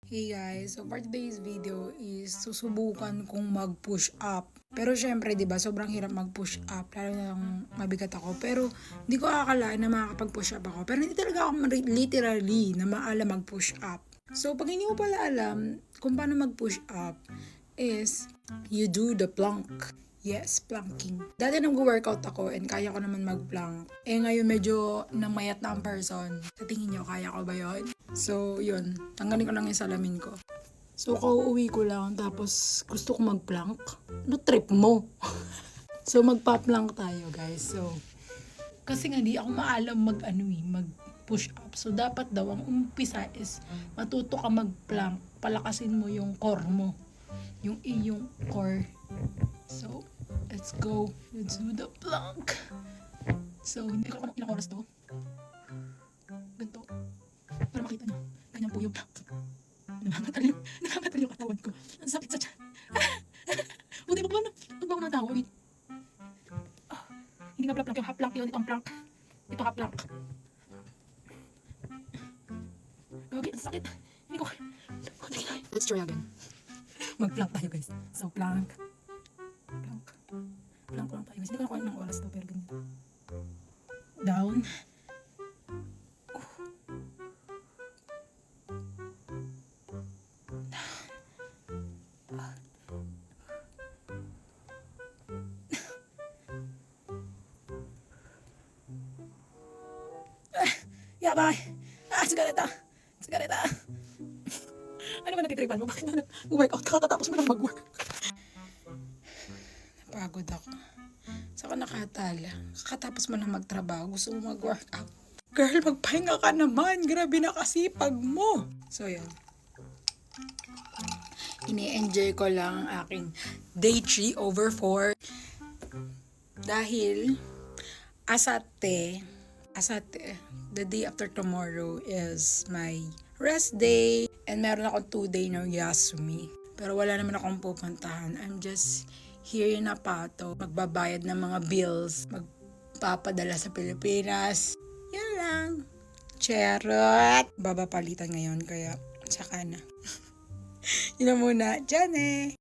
Hey guys, so for today's video is susubukan kong mag-push up. Pero syempre, 'di ba, sobrang hirap mag-push up, lalo na lang mabigat ako. Pero hindi ko akalain na makakapag-push up ako. Pero hindi talaga ako literally na maalam mag-push up. So pag hindi mo pala alam kung paano mag-push up is you do the plank. Yes, planking. Dati nag-workout ako and kaya ko naman mag-plank. Eh ngayon medyo namayat na ang person. Sa tingin nyo, kaya ko ba yun? So, yun. Tanggalin ko lang yung salamin ko. So, kauuwi ko lang tapos gusto ko mag-plank. Ano trip mo? So, magpa-plank tayo guys. So, kasi nga di ako maalam mag-push up. So, dapat daw ang umpisa is matuto ka mag-plank. Palakasin mo yung core mo. Yung iyong core. So, let's go. Let's do the plank. So, hindi ko alam ilang oras to. Ganito. Para makita nyo. Ganyan po yung plank. Nangangatal yung katawan ko. Ang sakit sa tiyan. Buti ba ba ng tao? Hindi nga plank yung half plank yun. Ito ang plank. Ito half plank. Gagi, ang sakit. Hindi ko. Let's try again. Mag-plank tayo guys. So, plank. Plank lang tayo guys. Hindi ko nakuha ng oras to pero ganyan. Down. Yabay! Sigareta! Sigareta! Ano ba natitripan mo? Bakit na nag-workout ka? Tatapos mo lang mag-work. Napagod ako. Saka nakatala. Kakatapos mo lang magtrabaho. Gusto mo mag-workout. Girl, magpahinga ka naman. Grabe na kasipag mo. So, yan. Ini-enjoy ko lang ang aking day 3/4. Dahil, asate, the day after tomorrow is my rest day. And meron akong 2-day na Yasumi. Pero wala naman akong pupuntahan. I'm just here in Apato. Magbabayad ng mga bills. Magpapadala sa Pilipinas. Yan lang. Charot! Babapalitan ngayon kaya saka na. Yun na muna. Diyan eh!